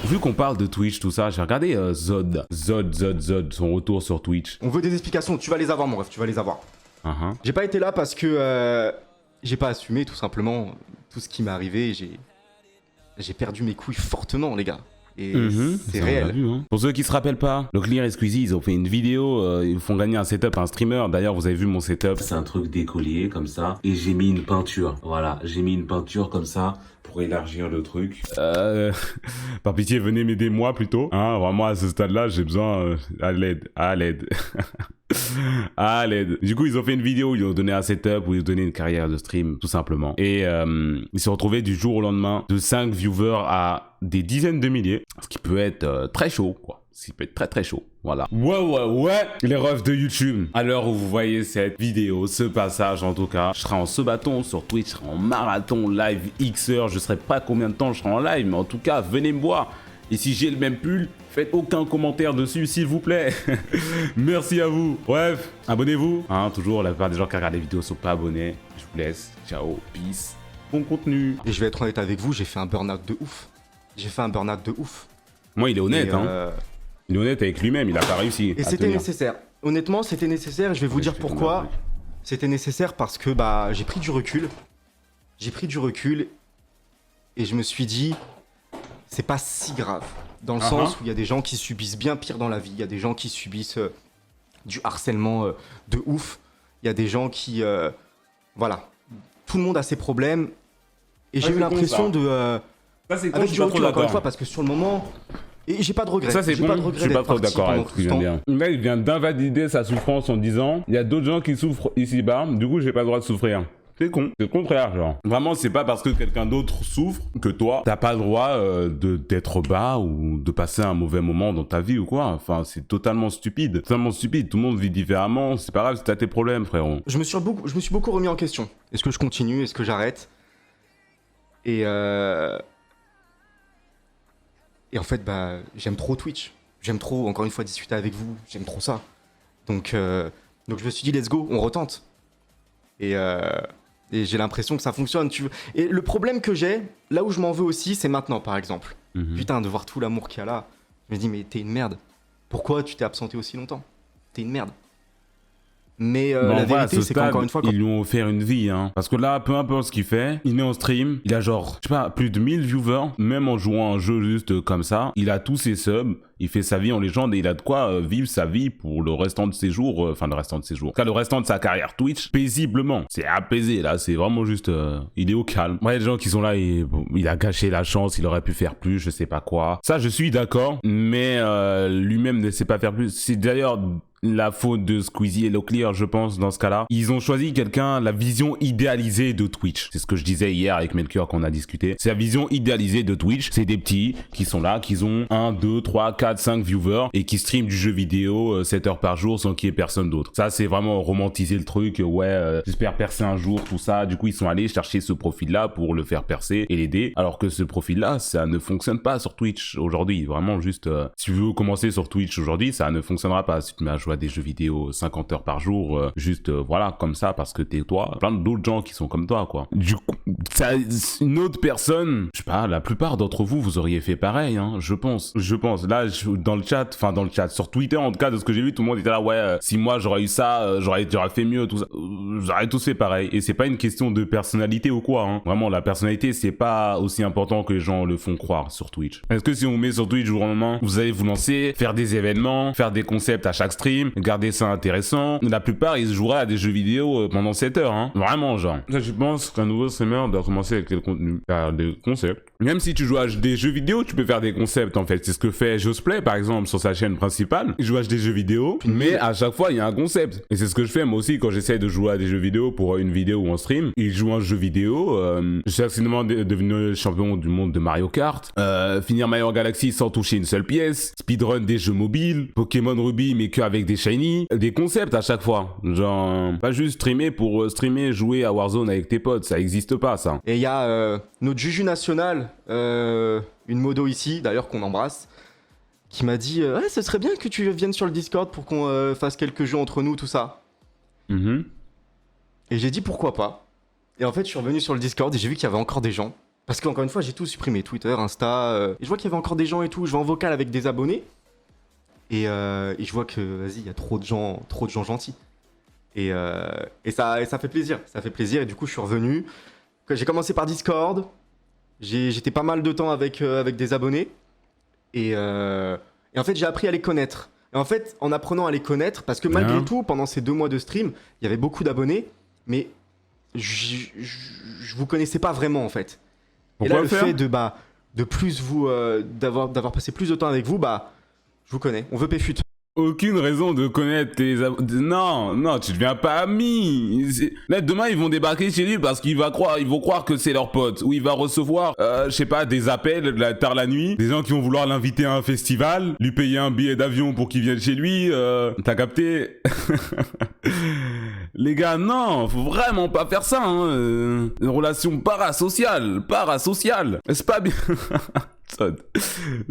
Vu qu'on parle de Twitch, tout ça, j'ai regardé Zod, son retour sur Twitch. On veut des explications, tu vas les avoir mon ref, tu vas les avoir. J'ai pas été là parce que j'ai pas assumé tout simplement tout ce qui m'est arrivé, j'ai perdu mes couilles fortement les gars. Et c'est réel. Vu, hein. Pour ceux qui se rappellent pas, le Clear et Squeezie, ils ont fait une vidéo, ils font gagner un setup à un streamer. D'ailleurs, vous avez vu mon setup. C'est un truc décollé comme ça. Et j'ai mis une peinture. Voilà, j'ai mis une peinture comme ça pour élargir le truc. Par pitié, venez m'aider moi plutôt. Hein, vraiment à ce stade-là, j'ai besoin à l'aide. À l'aide. Du coup, ils ont fait une vidéo, ils ont donné un setup, où ils ont donné une carrière de stream, tout simplement. Et ils se sont retrouvés du jour au lendemain de 5 viewers à des dizaines de milliers, ce qui peut être très chaud, quoi. Ce qui peut être très très chaud, voilà. Ouais, les refs de YouTube. À l'heure où vous voyez cette vidéo, ce passage en tout cas, je serai en ce bâton sur Twitch, je serai en marathon live X heures, je serai pas combien de temps je serai en live, mais en tout cas, venez me voir. Et si j'ai le même pull, faites aucun commentaire dessus, s'il vous plaît. Merci à vous. Bref, abonnez-vous. Hein, toujours, la plupart des gens qui regardent les vidéos sont pas abonnés. Je vous laisse. Ciao, peace. Bon contenu. Et je vais être honnête avec vous, j'ai fait un burn-out de ouf. Moi, il est honnête, hein. Il est honnête avec lui-même, il a pas réussi. Et c'était nécessaire. Honnêtement, c'était nécessaire. Je vais vous dire pourquoi. C'était nécessaire parce que j'ai pris du recul. Et je me suis dit, c'est pas si grave. Dans le sens où il y a des gens qui subissent bien pire dans la vie. Il y a des gens qui subissent du harcèlement de ouf. Il y a des gens qui... voilà. Tout le monde a ses problèmes. Et j'ai eu l'impression de... Ça, c'est con, avec je du suis pas trop recul, encore une d'accord. fois, parce que sur le moment... Et j'ai pas de regret. Ça, c'est con, je suis pas trop d'accord avec ce qu'il vient de dire. Là, il vient d'invalider sa souffrance en disant il y a d'autres gens qui souffrent ici-bas, du coup, j'ai pas le droit de souffrir. C'est con, c'est le contraire, genre. Vraiment, c'est pas parce que quelqu'un d'autre souffre que toi, t'as pas le droit d'être bas ou de passer un mauvais moment dans ta vie ou quoi. Enfin, c'est totalement stupide. Totalement stupide. Tout le monde vit différemment. C'est pas grave si t'as tes problèmes, frérot. Je me suis beaucoup remis en question. Est-ce que je continue? Est-ce que j'arrête? Et en fait, j'aime trop Twitch. J'aime trop, encore une fois, discuter avec vous. J'aime trop ça. Donc je me suis dit, let's go, on retente. Et j'ai l'impression que ça fonctionne. Et le problème que j'ai, là où je m'en veux aussi, c'est maintenant, par exemple. Putain, de voir tout l'amour qu'il y a là. Je me dis, mais t'es une merde. Pourquoi tu t'es absenté aussi longtemps? T'es une merde. Mais la vérité, c'est qu'encore une fois... Ils lui ont offert une vie, hein. Parce que là, peu importe ce qu'il fait, il est en stream, il a genre, je sais pas, plus de 1000 viewers, même en jouant un jeu juste comme ça. Il a tous ses subs, il fait sa vie en légende et il a de quoi vivre sa vie pour le restant de ses jours, le restant de sa carrière Twitch, paisiblement. C'est apaisé, là, c'est vraiment juste, il est au calme. Ouais, les gens qui sont là, il a gâché la chance, il aurait pu faire plus, je sais pas quoi. Ça, je suis d'accord, mais lui-même ne sait pas faire plus. C'est d'ailleurs... la faute de Squeezie et Locklear, je pense, dans ce cas-là. Ils ont choisi la vision idéalisée de Twitch. C'est ce que je disais hier avec Melchior quand on a discuté. C'est la vision idéalisée de Twitch. C'est des petits qui sont là, qui ont 1, 2, 3, 4, 5 viewers et qui streament du jeu vidéo 7 heures par jour sans qu'il y ait personne d'autre. Ça, c'est vraiment romantiser le truc. J'espère percer un jour, tout ça. Du coup, ils sont allés chercher ce profil-là pour le faire percer et l'aider. Alors que ce profil-là, ça ne fonctionne pas sur Twitch aujourd'hui. Vraiment, juste, si tu veux commencer sur Twitch aujourd'hui, ça ne fonctionnera pas. Si tu te mets à jouer à des jeux vidéo 50 heures par jour, voilà, comme ça, parce que t'es toi, plein d'autres gens qui sont comme toi, quoi. Du coup, ça, une autre personne, je sais pas, la plupart d'entre vous, vous auriez fait pareil, hein, je pense. Là, dans le chat, sur Twitter, en tout cas, de ce que j'ai vu, tout le monde était là, si moi j'aurais eu ça, j'aurais fait mieux, tout ça. J'aurais tous fait pareil. Et c'est pas une question de personnalité ou quoi, hein. Vraiment, la personnalité, c'est pas aussi important que les gens le font croire sur Twitch. Est-ce que si on vous met sur Twitch jour en moment, vous allez vous lancer, faire des événements, faire des concepts à chaque stream, garder ça intéressant? La plupart, ils joueraient à des jeux vidéo pendant 7 heures, hein. Vraiment, genre. Ça, je pense qu'un nouveau streamer doit commencer avec quel contenu? Faire des concepts. Même si tu joues à des jeux vidéo, tu peux faire des concepts, en fait. C'est ce que fait Josplay, par exemple, sur sa chaîne principale. Il joue à des jeux vidéo, mais à chaque fois, il y a un concept. Et c'est ce que je fais, moi aussi, quand j'essaie de jouer à des jeux vidéo pour une vidéo ou un stream. Il joue un jeu vidéo, je suis accidentellement devenu champion du monde de Mario Kart, finir Mario Galaxy sans toucher une seule pièce, speedrun des jeux mobiles, Pokémon Ruby, mais qu'avec des shiny, des concepts à chaque fois. Genre, pas juste streamer pour streamer, jouer à Warzone avec tes potes, ça existe pas, ça. Et il y a notre Juju national, une modo ici, d'ailleurs qu'on embrasse, qui m'a dit ouais, ce serait bien que tu viennes sur le Discord pour qu'on fasse quelques jeux entre nous, tout ça. Et j'ai dit pourquoi pas. Et en fait, je suis revenu sur le Discord et j'ai vu qu'il y avait encore des gens Parce qu'encore une fois, j'ai tout supprimé, Twitter, Insta. Et je vois qu'il y avait encore des gens et tout. Je vais en vocal avec des abonnés. Et je vois que, vas-y, il y a trop de gens gentils. Et ça fait plaisir. Ça fait plaisir. Et du coup, je suis revenu. J'ai commencé par Discord. J'étais pas mal de temps avec des abonnés. Et en fait, j'ai appris à les connaître. Et en fait, en apprenant à les connaître, parce que malgré tout, pendant ces 2 mois de stream, il y avait beaucoup d'abonnés. Mais je vous connaissais pas vraiment, en fait. Pourquoi et là, le fait de plus vous... d'avoir passé plus de temps avec vous, je vous connais. On veut Péfut. Aucune raison de connaître Non, tu deviens pas ami. Là, demain, ils vont débarquer chez lui parce qu'ils vont croire que c'est leur pote. Ou il va recevoir, je sais pas, des appels tard la nuit. Des gens qui vont vouloir l'inviter à un festival. Lui payer un billet d'avion pour qu'il vienne chez lui. T'as capté? Les gars, non, faut vraiment pas faire ça, hein. Une relation parasociale. C'est pas bien.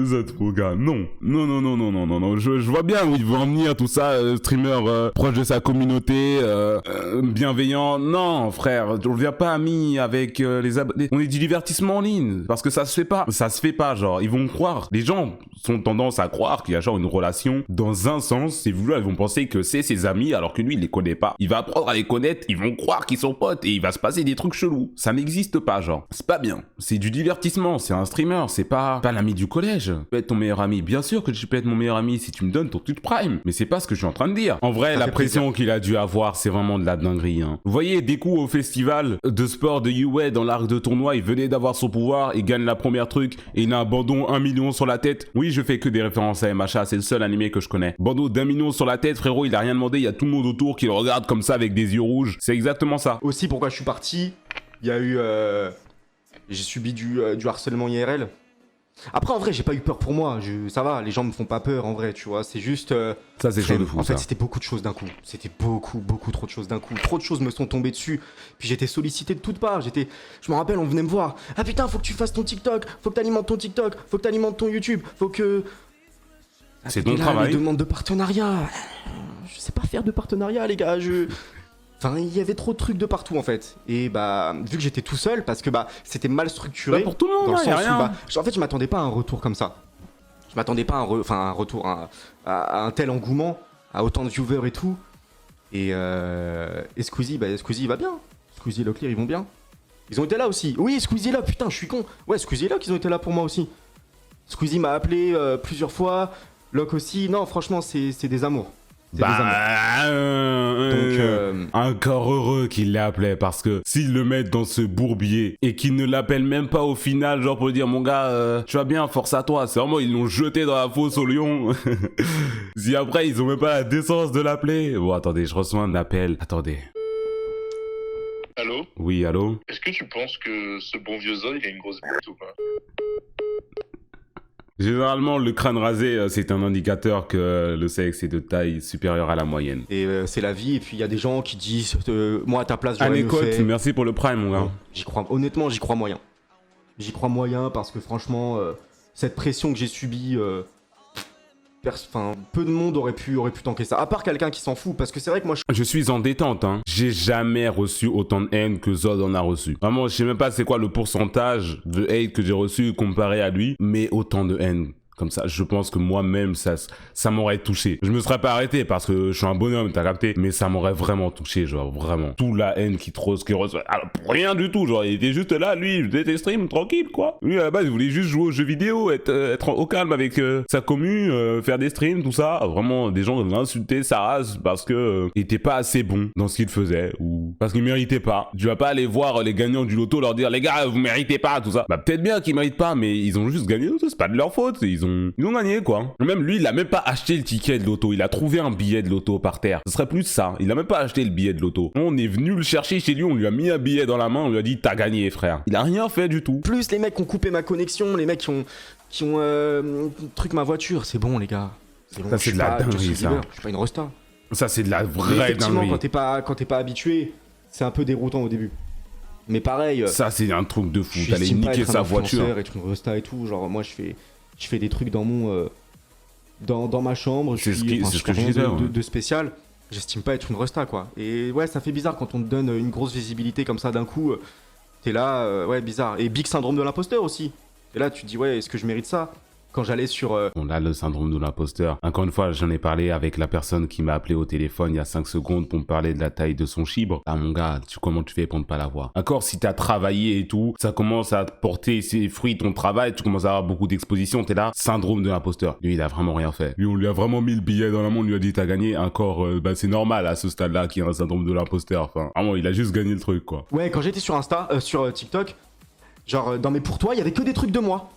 Zod, mon gars, non. Non. Je vois bien où il veut en venir, tout ça, streamer proche de sa communauté, bienveillant. Non, frère, on devient pas amis avec les abonnés. On est du divertissement en ligne, parce que ça se fait pas. Ça se fait pas, genre, ils vont croire. Les gens ont tendance à croire qu'il y a genre une relation dans un sens, et ils vont penser que c'est ses amis, alors que lui, il les connaît pas. Il va apprendre à les connaître, ils vont croire qu'ils sont potes, et il va se passer des trucs chelous. Ça n'existe pas, genre. C'est pas bien. C'est du divertissement, c'est un streamer, c'est pas l'ami du collège. Tu peux être ton meilleur ami. Bien sûr que tu peux être mon meilleur ami si tu me donnes ton Twitch Prime. Mais c'est pas ce que je suis en train de dire. En vrai, la pression qu'il a dû avoir, c'est vraiment de la dinguerie, hein. Vous voyez, des coups au festival de sport de UA dans l'arc de tournoi, il venait d'avoir son pouvoir, il gagne la première truc, et il a un bandeau 1 million sur la tête. Oui, je fais que des références à MHA, c'est le seul animé que je connais. Bandeau d'1 million sur la tête, frérot, il a rien demandé, il y a tout le monde autour qui le regarde comme ça avec des yeux rouges. C'est exactement ça. Aussi, pourquoi je suis parti, il y a eu... j'ai subi du harcèlement IRL. Après, en vrai, j'ai pas eu peur pour moi. Ça va, les gens me font pas peur, en vrai, tu vois. C'est juste... ça, c'est chaud de fou, en fait, c'était beaucoup de choses d'un coup. C'était beaucoup trop de choses d'un coup. Trop de choses me sont tombées dessus. Puis j'étais sollicité de toutes parts. Je me rappelle, on venait me voir. Ah putain, faut que tu fasses ton TikTok. Faut que t'alimentes ton TikTok. Faut que t'alimentes ton YouTube. Faut que... C'est ton travail. Les demandes de partenariat. Je sais pas faire de partenariat, les gars. Enfin, il y avait trop de trucs de partout en fait. Et vu que j'étais tout seul, parce que c'était mal structuré. Pour tout le monde, dans le sens rien. où, en fait, je m'attendais pas à un retour comme ça. Je m'attendais pas à un retour à un tel engouement, à autant de viewers et tout. Et Squeezie, Squeezie va bien. Squeezie et Locklear, ils vont bien. Ils ont été là aussi. Oui, Squeezie est là, putain, je suis con. Ouais, Squeezie est là qu'ils ont été là pour moi aussi. Squeezie m'a appelé plusieurs fois. Lock aussi. Non, franchement, c'est des amours. Encore heureux qu'il l'appelait, parce que s'ils le mettent dans ce bourbier et qu'ils ne l'appellent même pas au final, genre pour lui dire mon gars, tu vas bien, force à toi, c'est vraiment ils l'ont jeté dans la fosse au lion. Si après ils ont même pas la décence de l'appeler. Bon, attendez, je reçois un appel. Attendez. Allô? Oui, allô? Est-ce que tu penses que ce bon vieux Zod, il a une grosse bite ou pas? Généralement, le crâne rasé, c'est un indicateur que le sexe est de taille supérieure à la moyenne. Et c'est la vie, et puis il y a des gens qui disent moi à ta place j'aurais mieux fait. Merci pour le prime, mon gars. Honnêtement, j'y crois moyen. J'y crois moyen parce que franchement, cette pression que j'ai subie, peu de monde aurait pu tanker ça. À part quelqu'un qui s'en fout, parce que c'est vrai que moi je suis en détente, hein. J'ai jamais reçu autant de haine que Zod en a reçu. Vraiment, je sais même pas c'est quoi le pourcentage de hate que j'ai reçu comparé à lui, mais autant de haine. Comme ça, je pense que moi-même, ça m'aurait touché. Je me serais pas arrêté parce que je suis un bonhomme, t'as capté. Mais ça m'aurait vraiment touché, genre, vraiment. Tout la haine qu'il reçoit. Alors, pour rien du tout, genre, il était juste là, lui, il faisait des streams, tranquille, quoi. Lui, à la base, il voulait juste jouer aux jeux vidéo, être au calme avec sa commu, faire des streams, tout ça. Vraiment, des gens insultaient sa race parce que il était pas assez bon dans ce qu'il faisait ou parce qu'il méritait pas. Tu vas pas aller voir les gagnants du loto leur dire, les gars, vous méritez pas, tout ça. Bah, peut-être bien qu'ils méritent pas, mais ils ont juste gagné, c'est pas de leur faute. Ils ont gagné, quoi. Même lui, il a même pas acheté le ticket de loto. Il a trouvé un billet de loto par terre. Ce serait plus ça. Il a même pas acheté le billet de loto. On est venu le chercher chez lui. On lui a mis un billet dans la main. On lui a dit, t'as gagné, frère. Il a rien fait du tout. Plus les mecs qui ont coupé ma connexion, les mecs qui ont truc ma voiture. C'est bon, les gars. C'est bon. Ça, c'est de la dinguerie, ça. Je suis pas une rosta. Ça, c'est de la vraie effectivement, dinguerie. quand t'es pas habitué, c'est un peu déroutant au début. Mais pareil. Ça, c'est un truc de fou. T'allais niquer sa voiture. Et une rosta et tout. Genre, moi, je fais des trucs dans mon. Dans ma chambre, c'est ce que je disais, de spécial, j'estime pas être une resta quoi. Et ouais, ça fait bizarre quand on te donne une grosse visibilité comme ça d'un coup. T'es là, ouais, bizarre. Et big syndrome de l'imposteur aussi. Et là, tu te dis, ouais, est-ce que je mérite ça? Quand j'allais sur... On a le syndrome de l'imposteur. Encore une fois, j'en ai parlé avec la personne qui m'a appelé au téléphone il y a 5 secondes pour me parler de la taille de son chibre. Ah mon gars, comment tu fais pour ne pas l'avoir? Encore si t'as travaillé et tout, ça commence à porter ses fruits, ton travail, tu commences à avoir beaucoup d'expositions, t'es là, syndrome de l'imposteur. Lui, il a vraiment rien fait. Lui, on lui a vraiment mis le billet dans la main, on lui a dit t'as gagné. Encore, c'est normal à ce stade-là qu'il y a un syndrome de l'imposteur. Enfin, vraiment, il a juste gagné le truc, quoi. Ouais, quand j'étais sur Insta, sur TikTok, genre, dans mes pour toi, il y avait que des trucs de moi.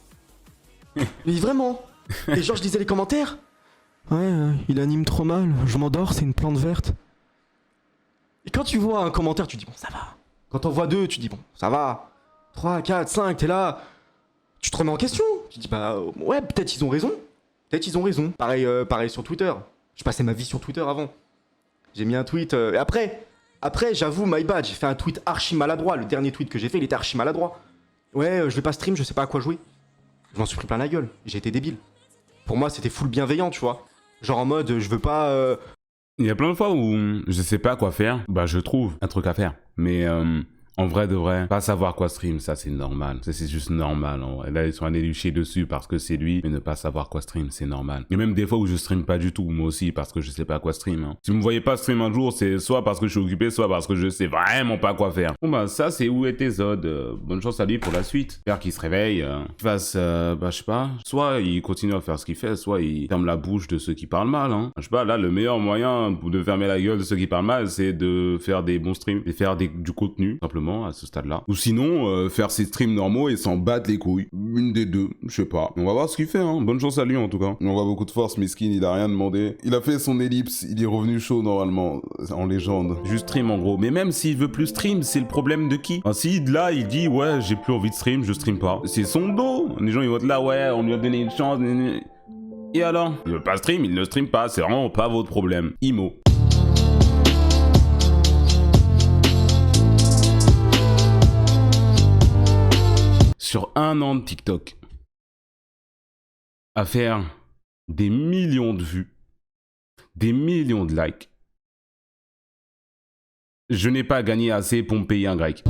Mais vraiment. Et genre, je lisais les commentaires. Ouais, il anime trop mal, je m'endors, c'est une plante verte. Et quand tu vois un commentaire, tu dis bon, ça va. Quand t'en vois deux, tu dis bon, ça va. 3, 4, 5, t'es là. Tu te remets en question. Tu dis bah ouais, peut-être ils ont raison. Peut-être ils ont raison. Pareil sur Twitter. Je passais ma vie sur Twitter avant. J'ai mis un tweet. Et après, j'avoue, my bad, j'ai fait un tweet archi maladroit. Le dernier tweet que j'ai fait, il était archi maladroit. Ouais, je vais pas stream, je sais pas à quoi jouer. Je m'en suis pris plein la gueule. J'ai été débile. Pour moi, c'était full bienveillant, tu vois. Genre en mode, je veux pas... Il y a plein de fois où je sais pas quoi faire, bah je trouve un truc à faire. Mais en vrai de vrai, pas savoir quoi stream, ça c'est normal. Ça c'est juste normal en vrai. Là ils sont allés lui chier dessus parce que c'est lui, mais ne pas savoir quoi stream, c'est normal. Il y a même des fois où je stream pas du tout, moi aussi, parce que je sais pas quoi stream. Hein. Si vous me voyez pas stream un jour, c'est soit parce que je suis occupé, soit parce que je sais vraiment pas quoi faire. Bon bah ça c'est où était Zod. Bonne chance à lui pour la suite. J'espère qu'il se réveille, qu'il fasse, bah je sais pas, soit il continue à faire ce qu'il fait, soit il ferme la bouche de ceux qui parlent mal. Hein. Je sais pas, là le meilleur moyen de fermer la gueule de ceux qui parlent mal, c'est de faire des bons streams et faire du contenu, simplement. À ce stade-là. Ou sinon, faire ses streams normaux et s'en battre les couilles. Une des deux, je sais pas. On va voir ce qu'il fait, hein. Bonne chance à lui, en tout cas. On voit beaucoup de force, Miskin, il a rien demandé. Il a fait son ellipse, il est revenu chaud, normalement, en légende. Juste stream, en gros. Mais même s'il veut plus stream, c'est le problème de qui? Enfin, si, là, il dit, ouais, j'ai plus envie de stream, je stream pas. C'est son dos. Les gens, ils vont être là, ouais, on lui a donné une chance. Et alors? Il veut pas stream, il ne stream pas, c'est vraiment pas votre problème. Imo. Sur 1 an de TikTok, à faire des millions de vues, des millions de likes, je n'ai pas gagné assez pour me payer un grec.